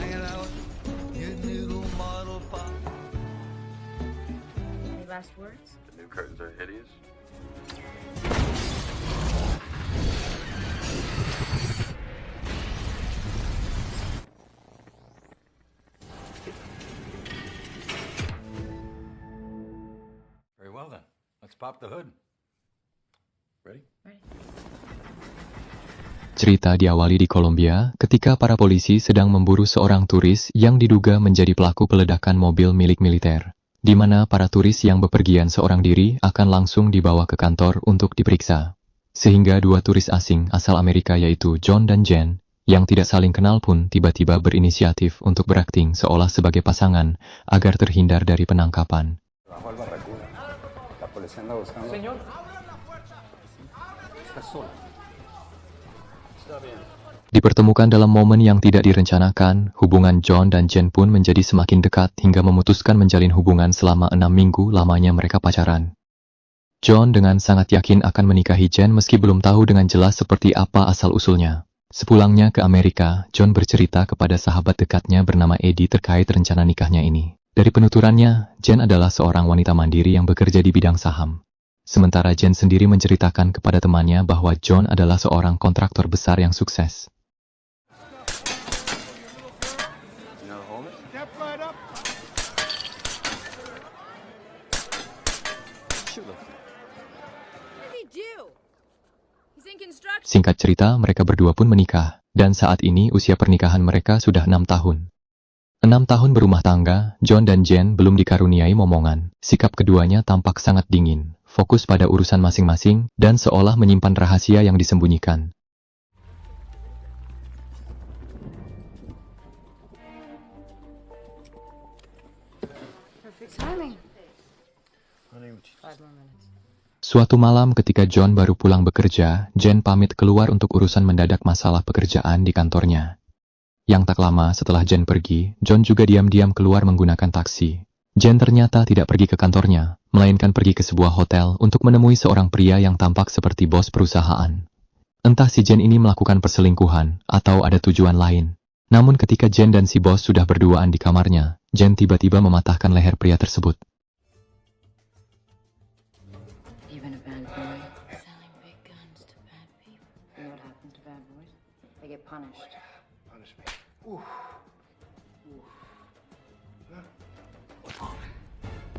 Any last words? The new curtains are hideous. Very well then. Let's pop the hood. Ready? Ready. Cerita diawali di Kolombia ketika para polisi sedang memburu seorang turis yang diduga menjadi pelaku peledakan mobil milik militer, di mana para turis yang bepergian seorang diri akan langsung dibawa ke kantor untuk diperiksa. Sehingga dua turis asing asal Amerika yaitu John dan Jen, yang tidak saling kenal pun tiba-tiba berinisiatif untuk berakting seolah sebagai pasangan agar terhindar dari penangkapan. Dipertemukan dalam momen yang tidak direncanakan, hubungan John dan Jen pun menjadi semakin dekat hingga memutuskan menjalin hubungan selama 6 minggu lamanya mereka pacaran. John dengan sangat yakin akan menikahi Jen meski belum tahu dengan jelas seperti apa asal-usulnya. Sepulangnya ke Amerika, John bercerita kepada sahabat dekatnya bernama Eddie terkait rencana nikahnya ini. Dari penuturannya, Jen adalah seorang wanita mandiri yang bekerja di bidang saham. Sementara Jen sendiri menceritakan kepada temannya bahwa John adalah seorang kontraktor besar yang sukses. Singkat cerita, mereka berdua pun menikah, dan saat ini usia pernikahan mereka sudah 6 tahun. 6 tahun berumah tangga, John dan Jen belum dikaruniai momongan. Sikap keduanya tampak sangat dingin, fokus pada urusan masing-masing, dan seolah menyimpan rahasia yang disembunyikan. Perfect timing. 5 more minutes. Suatu malam ketika John baru pulang bekerja, Jen pamit keluar untuk urusan mendadak masalah pekerjaan di kantornya. Yang tak lama setelah Jen pergi, John juga diam-diam keluar menggunakan taksi. Jen ternyata tidak pergi ke kantornya, melainkan pergi ke sebuah hotel untuk menemui seorang pria yang tampak seperti bos perusahaan. Entah si Jen ini melakukan perselingkuhan atau ada tujuan lain. Namun ketika Jen dan si bos sudah berduaan di kamarnya, Jen tiba-tiba mematahkan leher pria tersebut. Even a bad boy selling big guns to bad people. You know what happens to bad boys? They get punished. Punish me.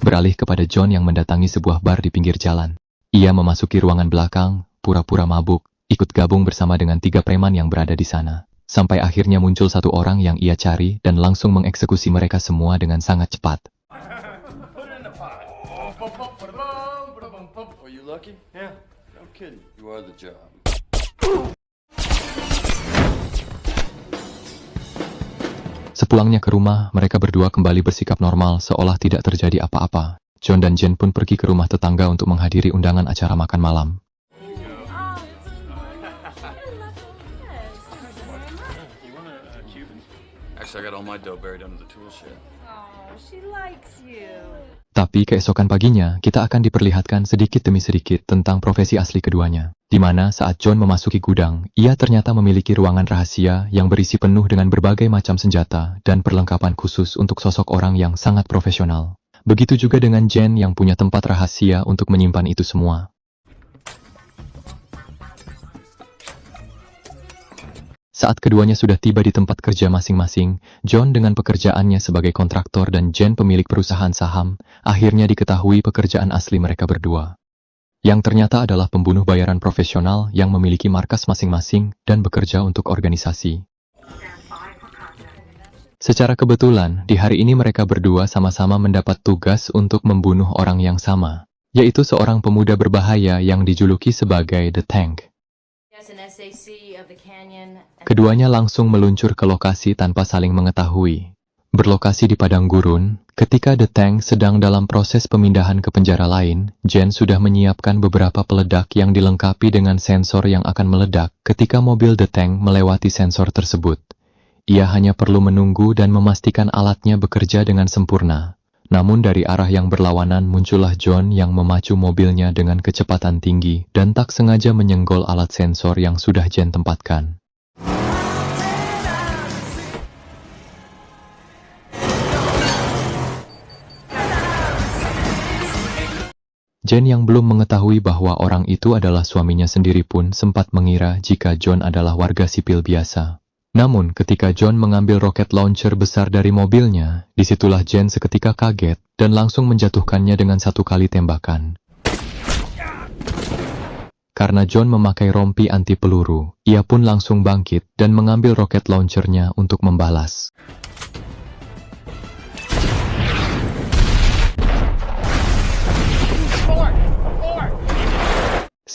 Beralih kepada John yang mendatangi sebuah bar di pinggir jalan. Ia memasuki ruangan belakang, pura-pura mabuk, ikut gabung bersama dengan 3 preman yang berada di sana. Sampai akhirnya muncul satu orang yang ia cari dan langsung mengeksekusi mereka semua dengan sangat cepat. Are you lucky? Yeah. No kidding. You are the job. Sepulangnya ke rumah, mereka berdua kembali bersikap normal seolah tidak terjadi apa-apa. John dan Jen pun pergi ke rumah tetangga untuk menghadiri undangan acara makan malam. Actually, I got all my dough buried under the tool shed. Oh, she likes you. Tapi keesokan paginya, kita akan diperlihatkan sedikit demi sedikit tentang profesi asli keduanya. Di mana saat John memasuki gudang, ia ternyata memiliki ruangan rahasia yang berisi penuh dengan berbagai macam senjata dan perlengkapan khusus untuk sosok orang yang sangat profesional. Begitu juga dengan Jen yang punya tempat rahasia untuk menyimpan itu semua. Saat keduanya sudah tiba di tempat kerja masing-masing, John dengan pekerjaannya sebagai kontraktor dan Jen pemilik perusahaan saham, akhirnya diketahui pekerjaan asli mereka berdua. Yang ternyata adalah pembunuh bayaran profesional yang memiliki markas masing-masing dan bekerja untuk organisasi. Secara kebetulan, di hari ini mereka berdua sama-sama mendapat tugas untuk membunuh orang yang sama, yaitu seorang pemuda berbahaya yang dijuluki sebagai The Tank. Keduanya langsung meluncur ke lokasi tanpa saling mengetahui. Berlokasi di padang gurun, ketika The Tank sedang dalam proses pemindahan ke penjara lain, Jen sudah menyiapkan beberapa peledak yang dilengkapi dengan sensor yang akan meledak ketika mobil The Tank melewati sensor tersebut. Ia hanya perlu menunggu dan memastikan alatnya bekerja dengan sempurna. Namun dari arah yang berlawanan muncullah John yang memacu mobilnya dengan kecepatan tinggi dan tak sengaja menyenggol alat sensor yang sudah Jen tempatkan. Jen yang belum mengetahui bahwa orang itu adalah suaminya sendiri pun sempat mengira jika John adalah warga sipil biasa. Namun ketika John mengambil roket launcher besar dari mobilnya, disitulah Jen seketika kaget dan langsung menjatuhkannya dengan satu kali tembakan. Karena John memakai rompi anti peluru, ia pun langsung bangkit dan mengambil roket launchernya untuk membalas.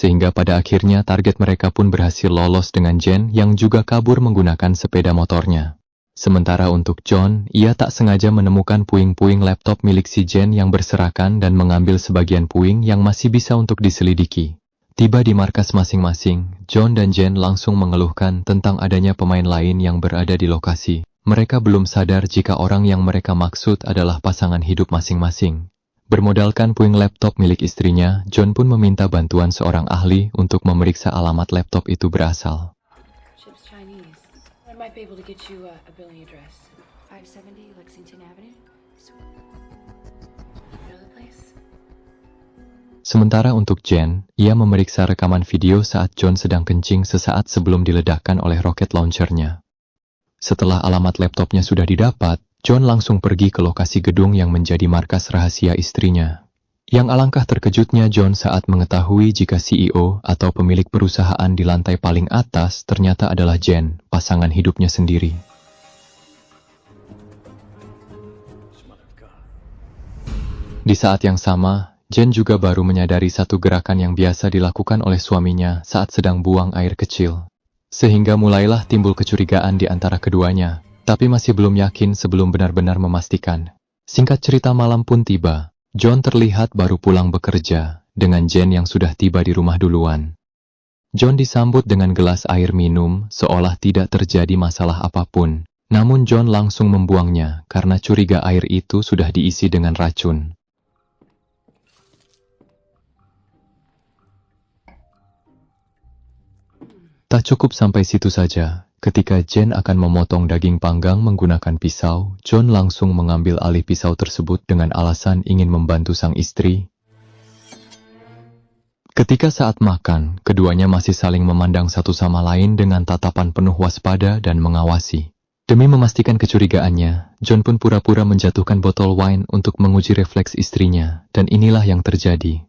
Sehingga pada akhirnya target mereka pun berhasil lolos dengan Jen yang juga kabur menggunakan sepeda motornya. Sementara untuk John, ia tak sengaja menemukan puing-puing laptop milik si Jen yang berserakan dan mengambil sebagian puing yang masih bisa untuk diselidiki. Tiba di markas masing-masing, John dan Jen langsung mengeluhkan tentang adanya pemain lain yang berada di lokasi. Mereka belum sadar jika orang yang mereka maksud adalah pasangan hidup masing-masing. Bermodalkan puing laptop milik istrinya, John pun meminta bantuan seorang ahli untuk memeriksa alamat laptop itu berasal. Chip's Chinese. I might be able to get you a billing address. 570 Lexington Avenue. Know the place? Sementara untuk Jen, ia memeriksa rekaman video saat John sedang kencing sesaat sebelum diledakkan oleh roket launchernya. Setelah alamat laptopnya sudah didapat, John langsung pergi ke lokasi gedung yang menjadi markas rahasia istrinya. Yang alangkah terkejutnya John saat mengetahui jika CEO atau pemilik perusahaan di lantai paling atas ternyata adalah Jen, pasangan hidupnya sendiri. Di saat yang sama, Jen juga baru menyadari satu gerakan yang biasa dilakukan oleh suaminya saat sedang buang air kecil. Sehingga mulailah timbul kecurigaan di antara keduanya. Tapi masih belum yakin sebelum benar-benar memastikan. Singkat cerita malam pun tiba. John terlihat baru pulang bekerja, dengan Jen yang sudah tiba di rumah duluan. John disambut dengan gelas air minum, seolah tidak terjadi masalah apapun. Namun John langsung membuangnya, karena curiga air itu sudah diisi dengan racun. Tak cukup sampai situ saja. Ketika Jen akan memotong daging panggang menggunakan pisau, John langsung mengambil alih pisau tersebut dengan alasan ingin membantu sang istri. Ketika saat makan, keduanya masih saling memandang satu sama lain dengan tatapan penuh waspada dan mengawasi. Demi memastikan kecurigaannya, John pun pura-pura menjatuhkan botol wine untuk menguji refleks istrinya, dan inilah yang terjadi.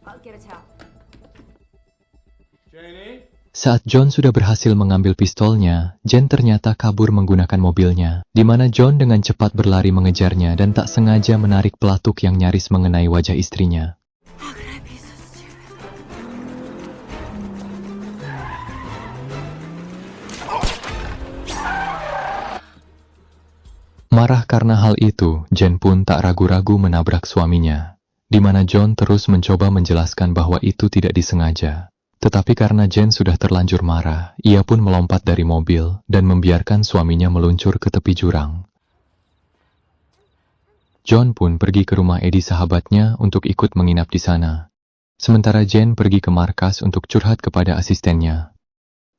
I'll get a towel. Saat John sudah berhasil mengambil pistolnya, Jen ternyata kabur menggunakan mobilnya, di mana John dengan cepat berlari mengejarnya dan tak sengaja menarik pelatuk yang nyaris mengenai wajah istrinya. How could I be so stupid? Marah karena hal itu, Jen pun tak ragu-ragu menabrak suaminya, di mana John terus mencoba menjelaskan bahwa itu tidak disengaja. Tetapi karena Jen sudah terlanjur marah, ia pun melompat dari mobil dan membiarkan suaminya meluncur ke tepi jurang. John pun pergi ke rumah Eddie sahabatnya untuk ikut menginap di sana. Sementara Jen pergi ke markas untuk curhat kepada asistennya.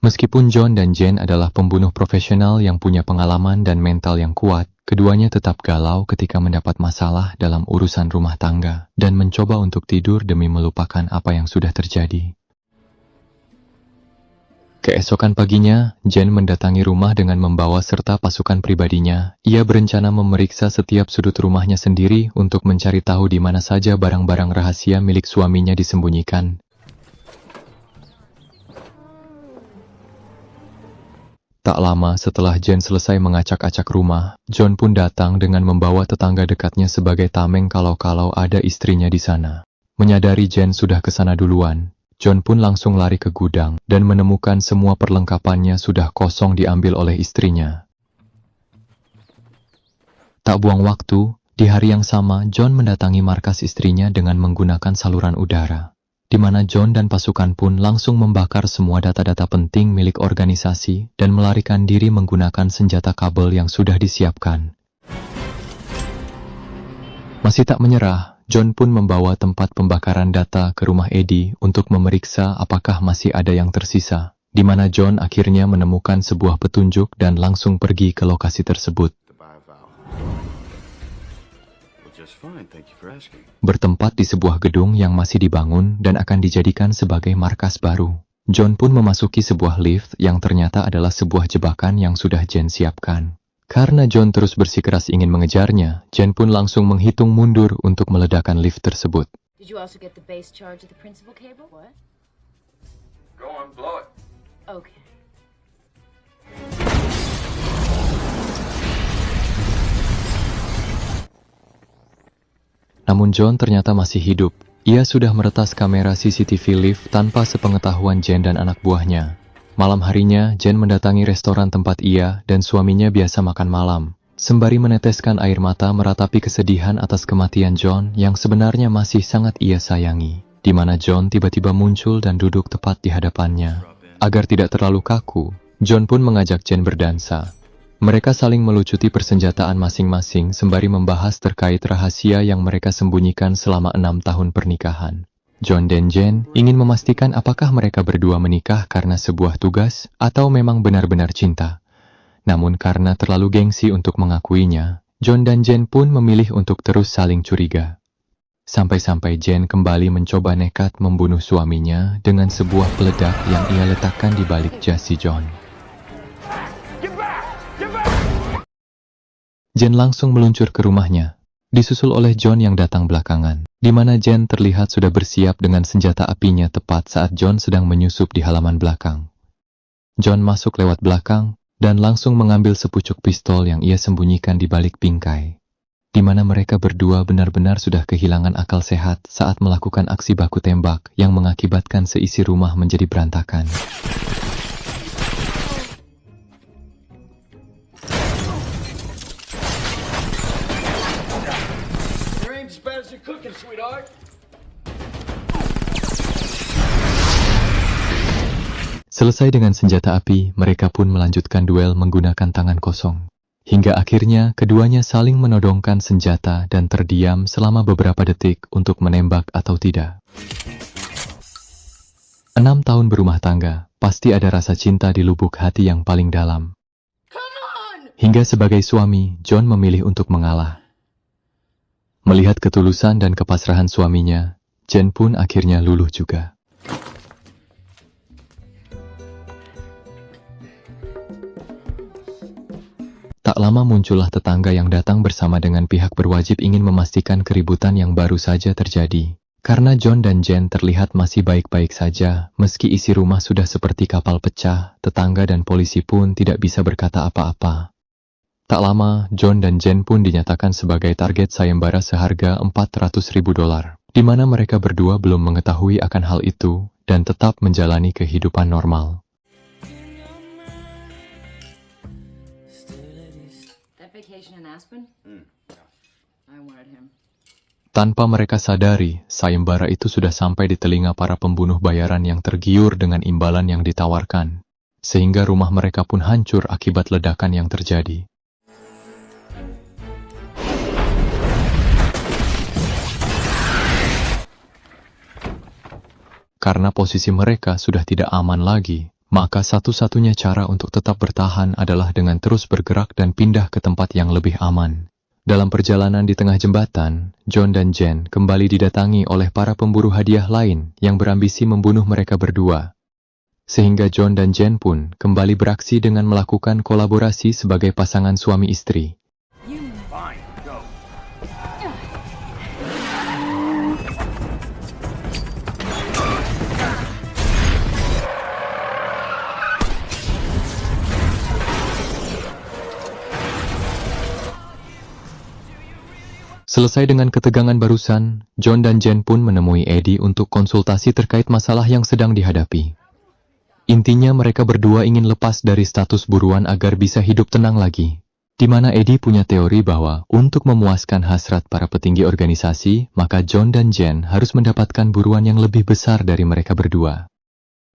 Meskipun John dan Jen adalah pembunuh profesional yang punya pengalaman dan mental yang kuat, keduanya tetap galau ketika mendapat masalah dalam urusan rumah tangga dan mencoba untuk tidur demi melupakan apa yang sudah terjadi. Keesokan paginya, Jen mendatangi rumah dengan membawa serta pasukan pribadinya. Ia berencana memeriksa setiap sudut rumahnya sendiri untuk mencari tahu di mana saja barang-barang rahasia milik suaminya disembunyikan. Tak lama setelah Jen selesai mengacak-acak rumah, John pun datang dengan membawa tetangga dekatnya sebagai tameng kalau-kalau ada istrinya di sana. Menyadari Jen sudah ke sana duluan, John pun langsung lari ke gudang dan menemukan semua perlengkapannya sudah kosong diambil oleh istrinya. Tak buang waktu, di hari yang sama John mendatangi markas istrinya dengan menggunakan saluran udara, di mana John dan pasukan pun langsung membakar semua data-data penting milik organisasi dan melarikan diri menggunakan senjata kabel yang sudah disiapkan. Masih tak menyerah, John pun membawa tempat pembakaran data ke rumah Eddie untuk memeriksa apakah masih ada yang tersisa, di mana John akhirnya menemukan sebuah petunjuk dan langsung pergi ke lokasi tersebut. fine, thank you for asking. bertempat di sebuah gedung yang masih dibangun dan akan dijadikan sebagai markas baru. John pun memasuki sebuah lift yang ternyata adalah sebuah jebakan yang sudah Jen siapkan. Karena John terus bersikeras ingin mengejarnya, Jen pun langsung menghitung mundur untuk meledakkan lift tersebut. Did you also get the base charge of the principal cable? What? Go on, blow it. Okay. Namun John ternyata masih hidup. Ia sudah meretas kamera CCTV lift tanpa sepengetahuan Jen dan anak buahnya. Malam harinya, Jen mendatangi restoran tempat ia dan suaminya biasa makan malam, sembari meneteskan air mata meratapi kesedihan atas kematian John yang sebenarnya masih sangat ia sayangi, di mana John tiba-tiba muncul dan duduk tepat di hadapannya. Agar tidak terlalu kaku, John pun mengajak Jen berdansa. Mereka saling melucuti persenjataan masing-masing sembari membahas terkait rahasia yang mereka sembunyikan selama 6 tahun pernikahan. John dan Jen ingin memastikan apakah mereka berdua menikah karena sebuah tugas atau memang benar-benar cinta. Namun karena terlalu gengsi untuk mengakuinya, John dan Jen pun memilih untuk terus saling curiga. Sampai-sampai Jen kembali mencoba nekat membunuh suaminya dengan sebuah peledak yang ia letakkan di balik jas si John. Jen langsung meluncur ke rumahnya, disusul oleh John yang datang belakangan, di mana Jen terlihat sudah bersiap dengan senjata apinya tepat saat John sedang menyusup di halaman belakang. John masuk lewat belakang dan langsung mengambil sepucuk pistol yang ia sembunyikan di balik bingkai, di mana mereka berdua benar-benar sudah kehilangan akal sehat saat melakukan aksi baku tembak yang mengakibatkan seisi rumah menjadi berantakan. Selesai dengan senjata api, mereka pun melanjutkan duel menggunakan tangan kosong. Hingga akhirnya keduanya saling menodongkan senjata dan terdiam selama beberapa detik untuk menembak atau tidak. 6 tahun berumah tangga, pasti ada rasa cinta di lubuk hati yang paling dalam. Hingga sebagai suami, John memilih untuk mengalah. Melihat ketulusan dan kepasrahan suaminya, Jen pun akhirnya luluh juga. Tak lama muncullah tetangga yang datang bersama dengan pihak berwajib ingin memastikan keributan yang baru saja terjadi. Karena John dan Jen terlihat masih baik-baik saja, meski isi rumah sudah seperti kapal pecah, tetangga dan polisi pun tidak bisa berkata apa-apa. Tak lama, John dan Jen pun dinyatakan sebagai target sayembara seharga $400.000, di mana mereka berdua belum mengetahui akan hal itu dan tetap menjalani kehidupan normal. Vacation in Aspen? I wanted him. Tanpa mereka sadari, sayembara itu sudah sampai di telinga para pembunuh bayaran yang tergiur dengan imbalan yang ditawarkan, sehingga rumah mereka pun hancur akibat ledakan yang terjadi. Karena posisi mereka sudah tidak aman lagi, maka satu-satunya cara untuk tetap bertahan adalah dengan terus bergerak dan pindah ke tempat yang lebih aman. Dalam perjalanan di tengah jembatan, John dan Jen kembali didatangi oleh para pemburu hadiah lain yang berambisi membunuh mereka berdua. Sehingga John dan Jen pun kembali beraksi dengan melakukan kolaborasi sebagai pasangan suami istri. Fine, go. Selesai dengan ketegangan barusan, John dan Jen pun menemui Eddie untuk konsultasi terkait masalah yang sedang dihadapi. Intinya mereka berdua ingin lepas dari status buruan agar bisa hidup tenang lagi. Di mana Eddie punya teori bahwa untuk memuaskan hasrat para petinggi organisasi, maka John dan Jen harus mendapatkan buruan yang lebih besar dari mereka berdua,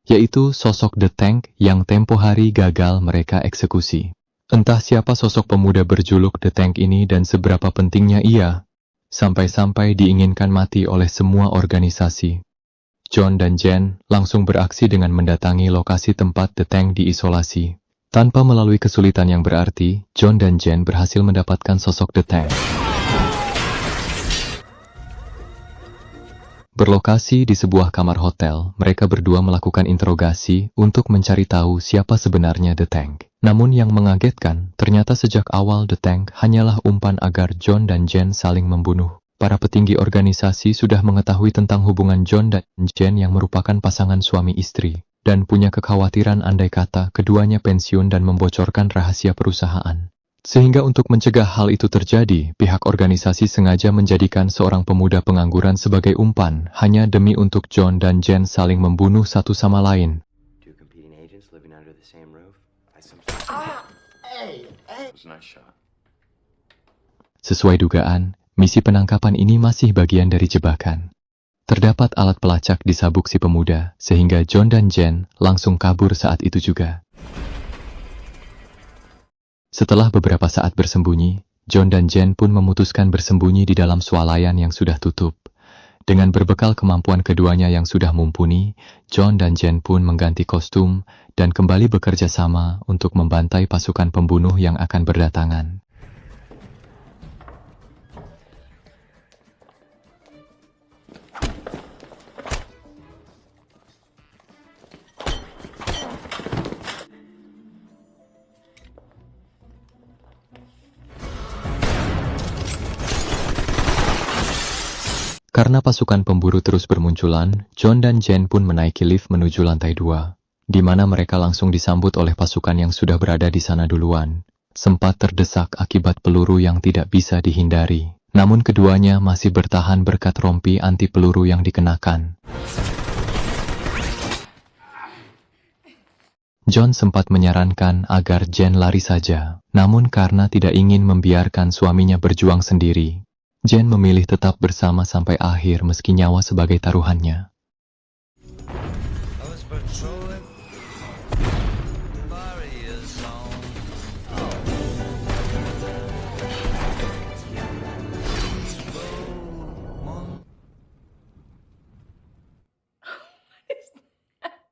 yaitu sosok The Tank yang tempo hari gagal mereka eksekusi. Entah siapa sosok pemuda berjuluk The Tank ini dan seberapa pentingnya ia, sampai-sampai diinginkan mati oleh semua organisasi. John dan Jen langsung beraksi dengan mendatangi lokasi tempat The Tank diisolasi. Tanpa melalui kesulitan yang berarti, John dan Jen berhasil mendapatkan sosok The Tank. Berlokasi di sebuah kamar hotel, mereka berdua melakukan interogasi untuk mencari tahu siapa sebenarnya The Tank. Namun yang mengagetkan, ternyata sejak awal The Tank hanyalah umpan agar John dan Jen saling membunuh. Para petinggi organisasi sudah mengetahui tentang hubungan John dan Jen yang merupakan pasangan suami istri, dan punya kekhawatiran andai kata keduanya pensiun dan membocorkan rahasia perusahaan. Sehingga untuk mencegah hal itu terjadi, pihak organisasi sengaja menjadikan seorang pemuda pengangguran sebagai umpan, hanya demi untuk John dan Jen saling membunuh satu sama lain. Two competing agents living under the same roof. It was a nice shot. Sesuai dugaan, misi penangkapan ini masih bagian dari jebakan. Terdapat alat pelacak di sabuk si pemuda, sehingga John dan Jen langsung kabur saat itu juga. Setelah beberapa saat bersembunyi, John dan Jen pun memutuskan bersembunyi di dalam swalayan yang sudah tutup. Dengan berbekal kemampuan keduanya yang sudah mumpuni, John dan Jen pun mengganti kostum dan kembali bekerja sama untuk membantai pasukan pembunuh yang akan berdatangan. Karena pasukan pemburu terus bermunculan, John dan Jen pun menaiki lift menuju lantai 2, di mana mereka langsung disambut oleh pasukan yang sudah berada di sana duluan. Sempat terdesak akibat peluru yang tidak bisa dihindari, namun keduanya masih bertahan berkat rompi anti peluru yang dikenakan. John sempat menyarankan agar Jen lari saja, namun karena tidak ingin membiarkan suaminya berjuang sendiri, Jen memilih tetap bersama sampai akhir meski nyawa sebagai taruhannya. I was patrolling